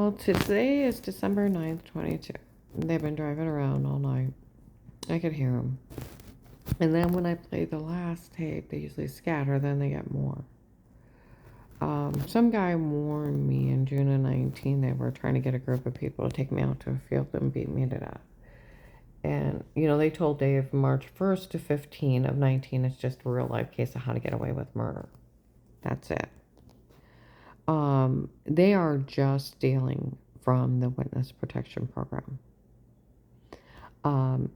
Well, today is December 9th, 22. They've been driving around all night. I could hear them. And then when I play the last tape, they usually scatter, then they get more. Some guy warned me in June of 19 they were trying to get a group of people to take me out to a field and beat me to death. And, they told Dave March 1st to 15 of 19, it's just a real life case of how to get away with murder. That's it. They are just stealing from the witness protection program.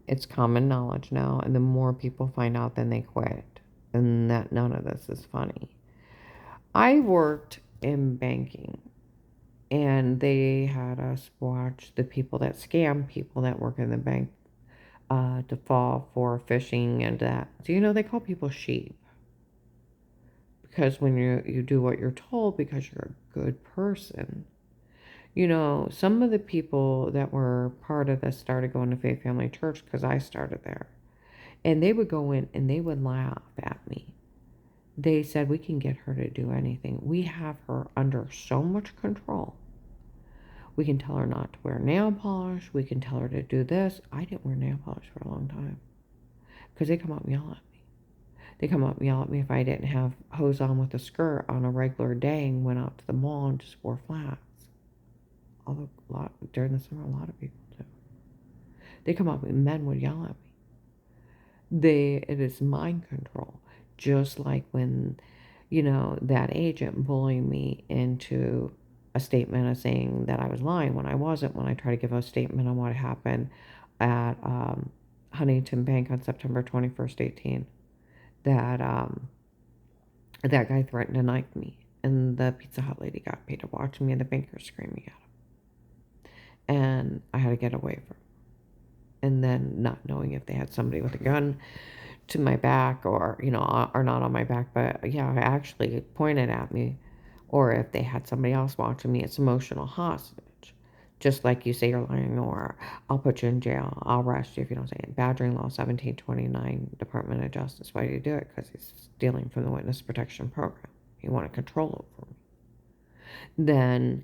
It's common knowledge now, and the more people find out, then they quit. And that none of this is funny. I worked in banking, and they had us watch the people that scam people that work in the bank to fall for phishing and that. So, they call people sheep. Because when you do what you're told because you're a good person. Some of the people that were part of this started going to Faith Family Church because I started there. And they would go in and they would laugh at me. They said, we can get her to do anything. We have her under so much control. We can tell her not to wear nail polish. We can tell her to do this. I didn't wear nail polish for a long time. Because they come up and yell at me. They come up and yell at me if I didn't have hose on with a skirt on a regular day and went out to the mall and just wore flats. During the summer, a lot of people do. They come up and men would yell at me. It is mind control. Just like when, that agent bullied me into a statement of saying that I was lying when I wasn't, when I tried to give a statement on what happened at Huntington Bank on September 21st, 18. That guy threatened to knife me. And the Pizza Hut lady got paid to watch me and the banker screaming at him. And I had to get away from him. And then not knowing if they had somebody with a gun to my back or not on my back, but yeah, actually pointed at me, or if they had somebody else watching me, it's emotional hostage. Just like you say you're lying, or I'll put you in jail, I'll arrest you if you don't say it. Badgering Law 1729, Department of Justice. Why do you do it? Because he's stealing from the Witness Protection Program. He wanted control over me. Then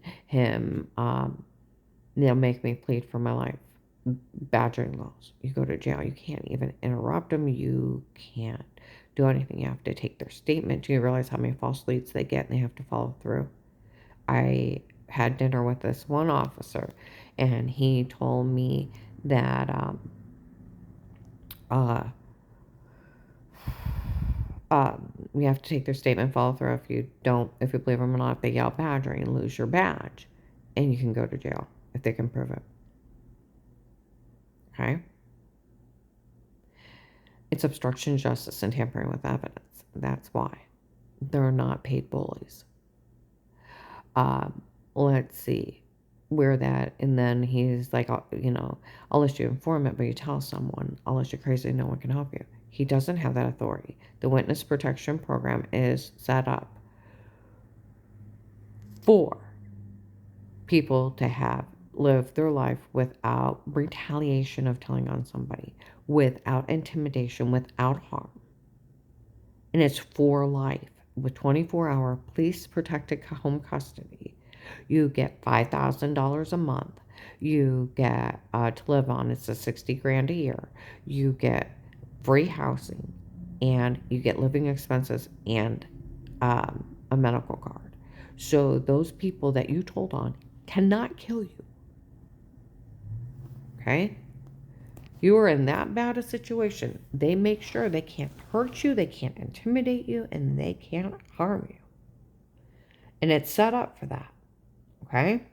they'll make me plead for my life. Badgering laws. You go to jail. You can't even interrupt them. You can't do anything. You have to take their statement. Do you realize how many false leads they get and they have to follow through? I had dinner with this one officer, and he told me that you have to take their statement, follow through. If you believe them or not, if they yell badgering, lose your badge, and you can go to jail if they can prove it. Okay? It's obstruction of justice and tampering with evidence. That's why. They're not paid bullies. Let's see where that, and then he's like, I'll list you informant, but you tell someone, I'll list you crazy, no one can help you. He doesn't have that authority. The Witness Protection Program is set up for people to live their life without retaliation of telling on somebody, without intimidation, without harm. And it's for life. With 24-hour police protected home custody, you get $5,000 a month. You get to live on, it's a $60,000 a year. You get free housing, and you get living expenses and a medical card. So those people that you told on cannot kill you. Okay? You are in that bad a situation. They make sure they can't hurt you, they can't intimidate you, and they can't harm you. And it's set up for that. Okay?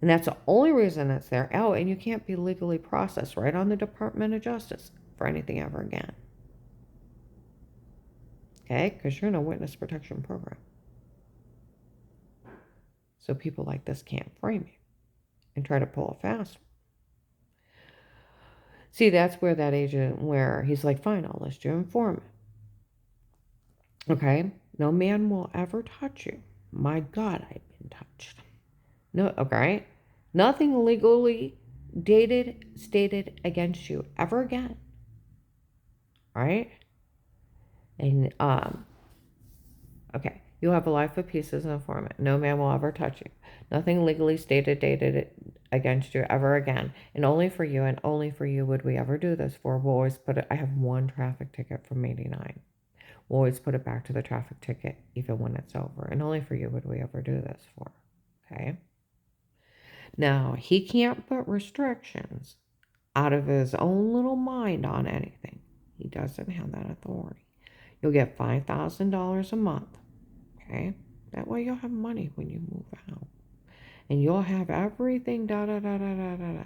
And that's the only reason it's there. Oh, and you can't be legally processed right on the Department of Justice for anything ever again. Okay? Because you're in a witness protection program. So people like this can't frame you and try to pull a fast one. See, that's where that agent, where he's like, fine, I'll list you informant. Okay? No man will ever touch you. My God, I've been touched. No, okay? Nothing legally stated against you ever again. All right? And, okay. You have a life of peace as an informant. No man will ever touch you. Nothing legally stated, dated against you ever again. And only for you would we ever do this for. We'll always put it, I have one traffic ticket from 89. We'll always put it back to the traffic ticket, even when it's over. And only for you would we ever do this for. Okay? Now, he can't put restrictions out of his own little mind on anything. He doesn't have that authority. You'll get $5,000 a month. Okay? That way you'll have money when you move out. And you'll have everything, da da da da da da da.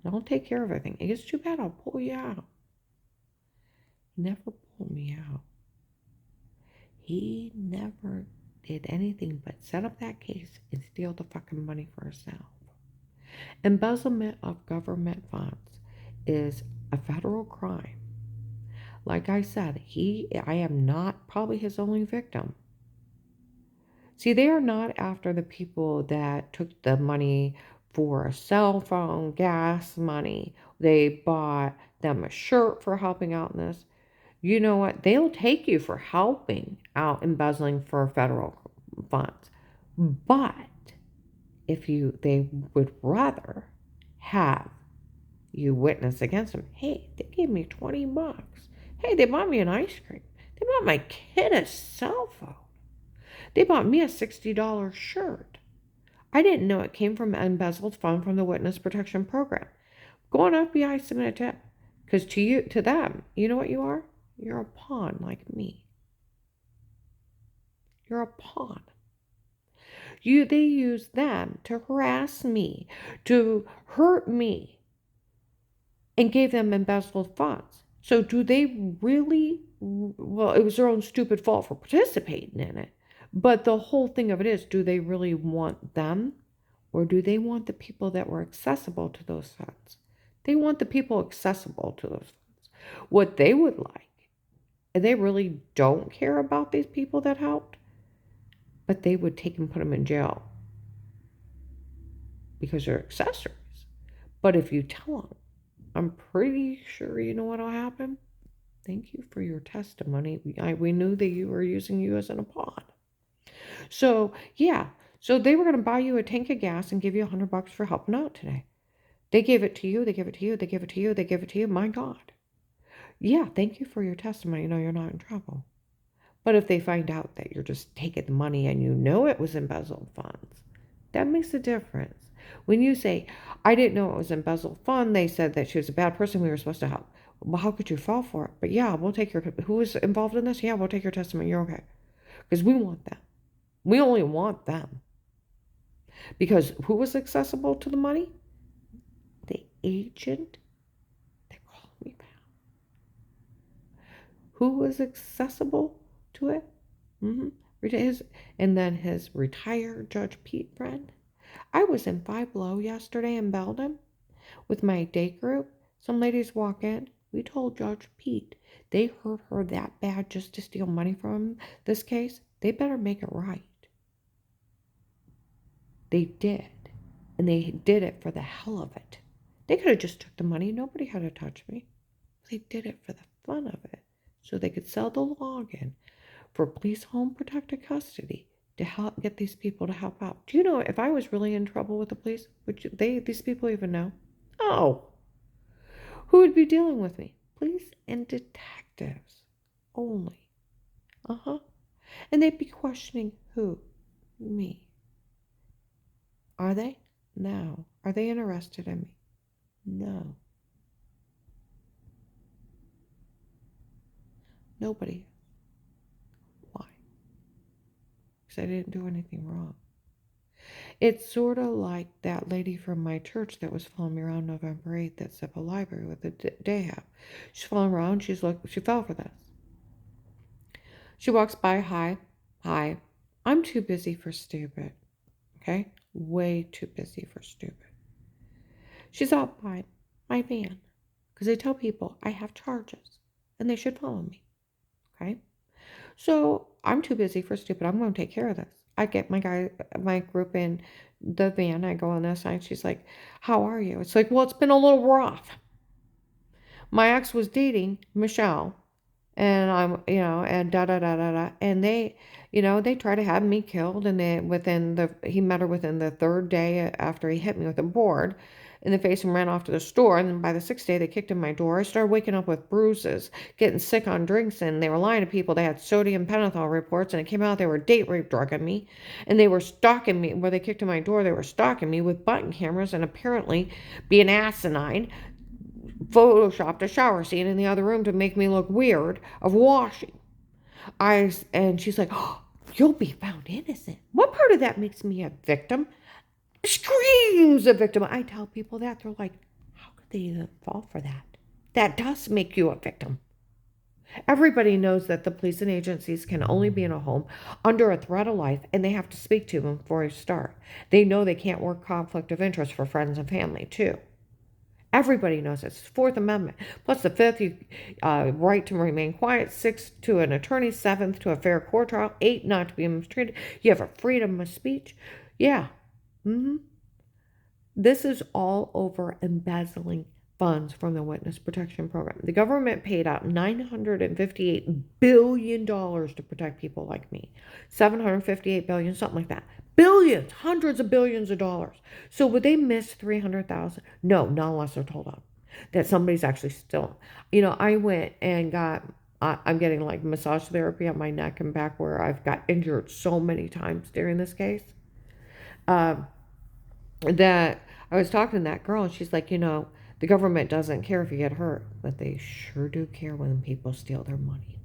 I'll take care of everything. It gets too bad, I'll pull you out. He never pulled me out. He never did anything but set up that case and steal the fucking money for himself. Embezzlement of government funds is a federal crime. Like I said, I am not probably his only victim. See, they are not after the people that took the money for a cell phone, gas money. They bought them a shirt for helping out in this. You know what? They'll take you for helping out embezzling for federal funds. But if they would rather have you witness against them. Hey, they gave me $20. Hey, they bought me an ice cream. They bought my kid a cell phone. They bought me a $60 shirt. I didn't know it came from an embezzled fund from the Witness Protection Program. Go on FBI, submit a tip. Because to them, you know what you are? You're a pawn like me. You're a pawn. They use them to harass me, to hurt me, and gave them embezzled funds. So do they really? Well, it was their own stupid fault for participating in it. But the whole thing of it is, do they really want them? Or do they want the people that were accessible to those funds? They want the people accessible to those funds. What they would like, and they really don't care about these people that helped, but they would take and put them in jail because they're accessories. But if you tell them, I'm pretty sure you know what'll happen. Thank you for your testimony. We knew that you were using you as an pawn. So, yeah. So they were going to buy you a tank of gas and give you $100 for helping out today. They gave it to you. They give it to you. They give it to you. They give it to you. My God. Yeah, thank you for your testimony. No, you're not in trouble. But if they find out that you're just taking the money and you know it was embezzled funds, that makes a difference. When you say, I didn't know it was embezzled fund, they said that she was a bad person, we were supposed to help. Well, how could you fall for it? But yeah, we'll take who was involved in this? Yeah, we'll take your testimony. You're okay. Because we want them. We only want them. Because who was accessible to the money? The agent that called me back. Who was accessible to it? And then his retired Judge Pete friend. I was in Five Below yesterday in Belden with my date group. Some ladies walk in. We told Judge Pete they hurt her that bad just to steal money from this case. They better make it right. They did. And they did it for the hell of it. They could have just took the money. Nobody had to touch me. They did it for the fun of it. So they could sell the login for police home protected custody to help get these people to help out. Do you know if I was really in trouble with the police, these people even know? Oh. Who would be dealing with me? Police and detectives only. And they'd be questioning who? Me. Are they? No. Are they interested in me? No. Nobody. Why? Because I didn't do anything wrong. It's sort of like that lady from my church that was following me around November 8th at Civil Library with the day app. She's following around. She fell for this. She walks by, hi. I'm too busy for stupid. Okay? Way too busy for stupid. She's out by my van because I tell people I have charges and they should follow me. Okay? So I'm too busy for stupid. I'm going to take care of this. I get my group in the van. I go on this side. She's like, how are you? It's like, well, it's been a little rough. My ex was dating Michelle and I'm, and da. And they, They try to have me killed, and he met her within the third day after he hit me with a board in the face and ran off to the store. And then by the sixth day, they kicked in my door. I started waking up with bruises, getting sick on drinks, and they were lying to people. They had sodium pentothal reports, and it came out they were date rape drugging me, and they were stalking me. Where they kicked in my door, they were stalking me with button cameras, and apparently, being asinine, photoshopped a shower scene in the other room to make me look weird of washing. And she's like, oh, you'll be found innocent. What part of that makes me a victim? Screams a victim. I tell people that. They're like, how could they even fall for that? That does make you a victim. Everybody knows that the police and agencies can only be in a home under a threat of life, and they have to speak to them before you start. They know they can't work conflict of interest for friends and family, too. Everybody knows this. Fourth Amendment. Plus the fifth, right to remain quiet. Sixth, to an attorney. Seventh, to a fair court trial. Eight, not to be mistreated. You have a freedom of speech. Yeah. This is all over embezzling funds from the Witness Protection Program. The government paid out $958 billion to protect people like me. $758 billion, something like that. Billions, hundreds of billions of dollars. So would they miss 300,000? No, not unless they're told up that somebody's actually still. I went and I'm getting like massage therapy on my neck and back where I've got injured so many times during this case. That I was talking to that girl, and she's like, the government doesn't care if you get hurt, but they sure do care when people steal their money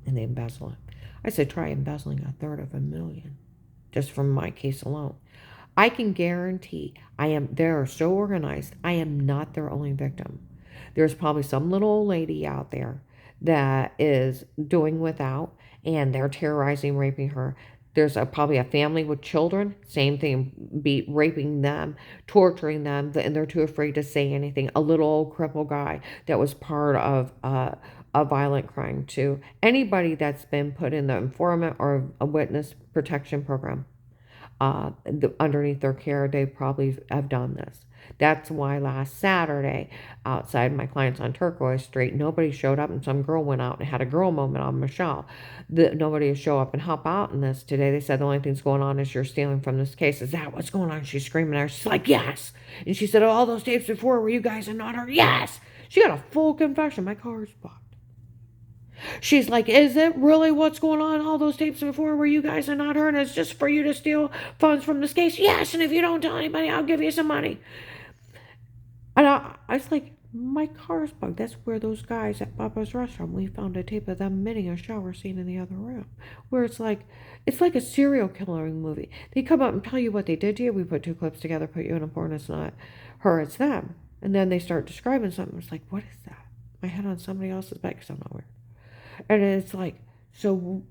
and they embezzle it. I said, try embezzling $350,000 just from my case alone. I can guarantee they're so organized, I am not their only victim. There's probably some little old lady out there that is doing without, and they're terrorizing, raping her. There's probably a family with children, same thing, be raping them, torturing them, and they're too afraid to say anything. A little old crippled guy that was part of a violent crime too. Anybody that's been put in the informant or a witness protection program, underneath their care, they probably have done this. That's why last Saturday, outside my clients on Turquoise Street, nobody showed up, and some girl went out and had a girl moment on Michelle. Nobody will show up and help out in this today. They said the only thing's going on is you're stealing from this case. Is that what's going on? She's screaming at her. She's like, yes. And she said, all those tapes before, were you guys and not her? Yes. She got a full confession. My car's blocked. She's like, is it really what's going on? All those tapes before where you guys are not her, and it's just for you to steal funds from this case? Yes, and if you don't tell anybody, I'll give you some money. And I was like, my car's bugged. That's where those guys at Papa's restaurant, we found a tape of them admitting a shower scene in the other room. Where it's like a serial killing movie. They come up and tell you what they did to you. We put two clips together, put you in a porn. It's not her, it's them. And then they start describing something. It's like, what is that? My head on somebody else's back because I'm not weird. And it's like, so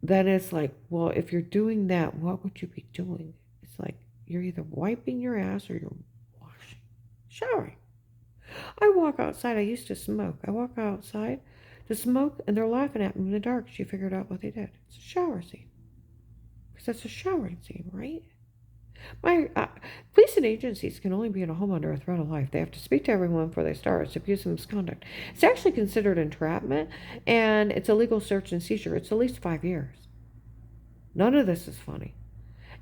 then it's like, well, if you're doing that, what would you be doing? It's like, you're either wiping your ass or you're washing, showering. I walk outside. I used to smoke. I walk outside to smoke, and they're laughing at me in the dark. She figured out what they did. It's a shower scene. Because that's a showering scene, right? My police and agencies can only be in a home under a threat of life. They have to speak to everyone before they start. It's abuse and misconduct. It's actually considered entrapment, and it's a legal search and seizure. It's at least 5 years. None of this is funny.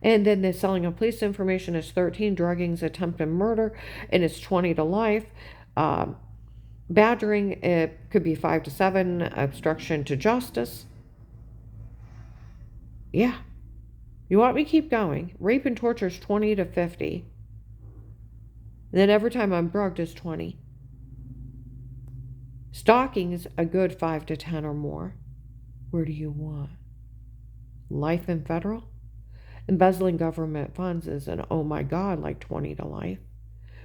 And then the selling of police information is 13, drugging's attempted murder, and it's 20 to life. Badgering, it could be 5 to 7, obstruction to justice. Yeah. You want me to keep going? Rape and torture is 20 to 50. Then every time I'm drugged is 20. Stalking is a good 5 to 10 or more. Where do you want? Life in federal? Embezzling government funds is an, oh my God, like 20 to life.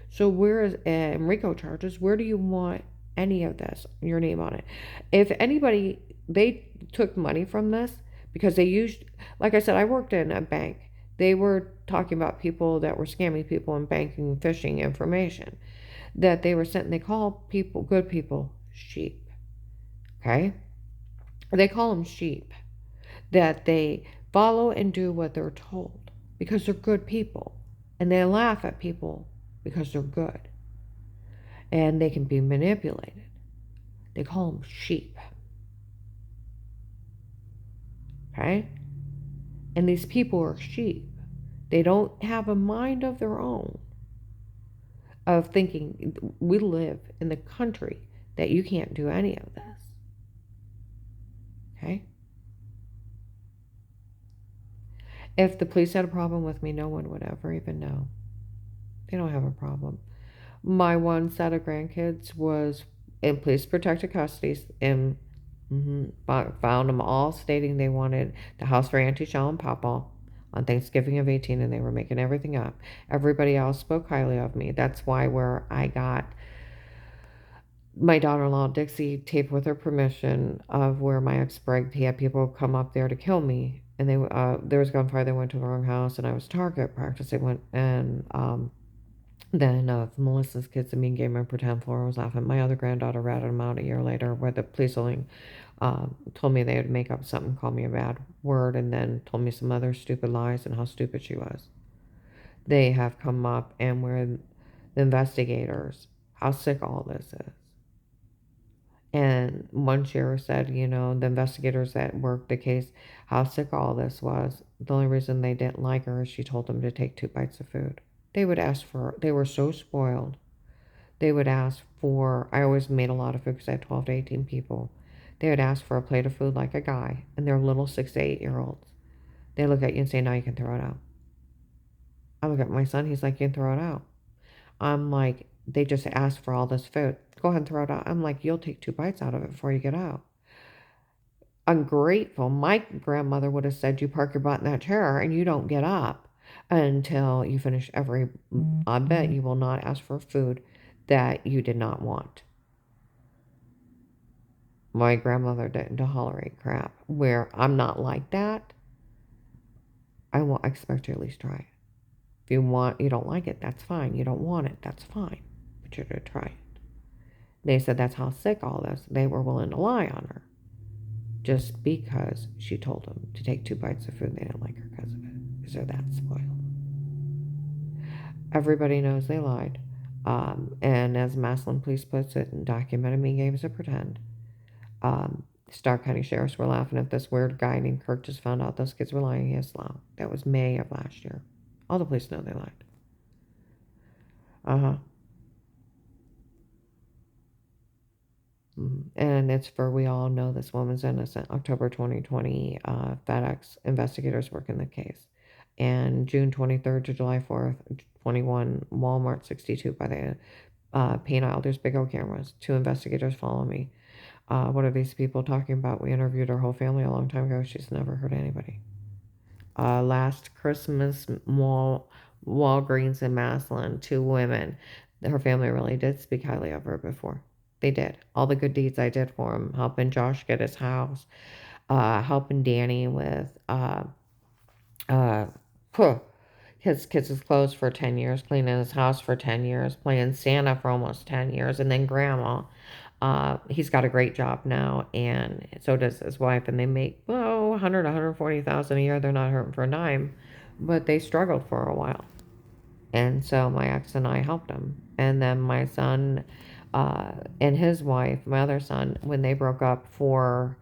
So where is RICO charges? Where do you want any of this? Your name on it. If anybody, they took money from this because they used, like I said, I worked in a bank. They were talking about people that were scamming people in banking, phishing information that they were sent. They call people, good people, sheep. Okay? They call them sheep. That they follow and do what they're told because they're good people. And they laugh at people because they're good. And they can be manipulated. They call them sheep. Okay? And these people are sheep. They don't have a mind of their own of thinking we live in the country that you can't do any of this. Okay? If the police had a problem with me, no one would ever even know. They don't have a problem. My one set of grandkids was in police protected custody and found them all stating they wanted the house for Auntie Shell and Papa on Thanksgiving of 18, and they were making everything up. Everybody else spoke highly of me. That's why where I got my daughter-in-law Dixie taped with her permission of where my ex bragged he had people come up there to kill me, and there was gunfire. They went to the wrong house, and I was target practice. They went and then Melissa's kids and me gave him a pretend Flora was laughing. My other granddaughter ratted him out a year later, where the police only told me they would make up something, call me a bad word, and then told me some other stupid lies and how stupid she was. They have come up and where the investigators, how sick all this is. And one sheriff said, the investigators that worked the case, how sick all this was. The only reason they didn't like her is she told them to take 2 bites of food. They were so spoiled. They would ask for, I always made a lot of food because I had 12 to 18 people. They would ask for a plate of food like a guy, and they're little 6 to 8-year-olds. They look at you and say, now you can throw it out. I look at my son, he's like, you can throw it out. I'm like, they just asked for all this food. Go ahead and throw it out. I'm like, you'll take 2 bites out of it before you get out. Ungrateful. My grandmother would have said, you park your butt in that chair and you don't get up until you finish I bet you will not ask for food that you did not want. My grandmother didn't tolerate crap. Where I'm not like that, I won't expect you to at least try it. If you don't like it, that's fine. You don't want it, that's fine. But you're going to try it. They said that's how sick all this. They were willing to lie on her. Just because she told them to take 2 bites of food. They didn't like her because of it. Because they're that spoiled. Everybody knows they lied. And as Massillon Police puts it, in documented me games of pretend. Stark County Sheriffs were laughing at this weird guy named Kirk just found out those kids were lying. He is slow. That was May of last year. All the police know they lied. And it's for we all know this woman's innocent. October 2020, FedEx investigators working the case. And June 23rd to July 4th, 21, Walmart 62 by the paint aisle. There's big old cameras. 2 investigators follow me. What are these people talking about? We interviewed her whole family a long time ago. She's never hurt anybody. Last Christmas, Walgreens in Massillon, 2 women. Her family really did speak highly of her before. They did. All the good deeds I did for him, helping Josh get his house, helping Danny with his kids' clothes for 10 years, cleaning his house for 10 years, playing Santa for almost 10 years, and then Grandma. He's got a great job now, and so does his wife, and they make, 100, 140,000 a year. They're not hurting for a dime, but they struggled for a while. And so my ex and I helped him. And then my son and his wife, my other son, when they broke up for,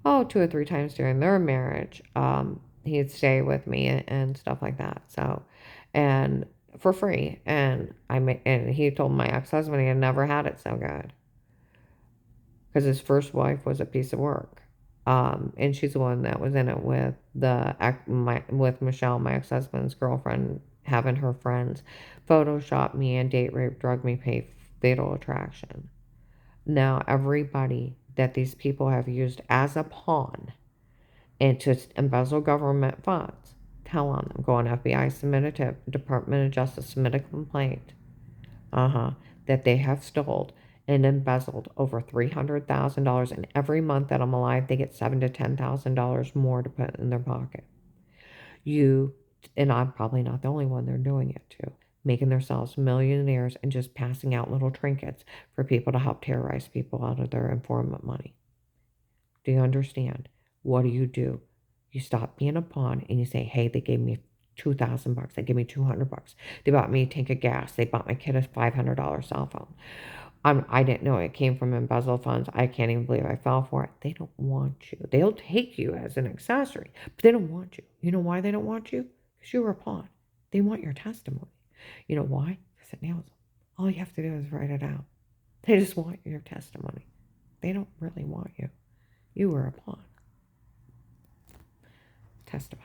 2 or 3 times during their marriage, he'd stay with me and stuff like that. So, and for free. And and he told my ex-husband he had never had it so good. Because his first wife was a piece of work. And she's the one that was in it with with Michelle, my ex-husband's girlfriend, having her friends Photoshop me and date rape, drug me, pay Fatal Attraction. Now, everybody that these people have used as a pawn and to embezzle government funds, tell on them. Go on FBI, submit a tip, Department of Justice, submit a complaint. That they have stole and embezzled over $300,000, and every month that I'm alive, they get $7,000 to $10,000 more to put in their pocket. And I'm probably not the only one they're doing it to, making themselves millionaires and just passing out little trinkets for people to help terrorize people out of their informant money. Do you understand? What do? You stop being a pawn and you say, hey, they gave me $2,000. They gave me $200. They bought me a tank of gas. They bought my kid a $500 cell phone. I didn't know it came from embezzled funds. I can't even believe I fell for it. They don't want you. They'll take you as an accessory, but they don't want you. You know why they don't want you? Because you were a pawn. They want your testimony. You know why? Because it nails them. All you have to do is write it out. They just want your testimony. They don't really want you. You were a pawn. Testify.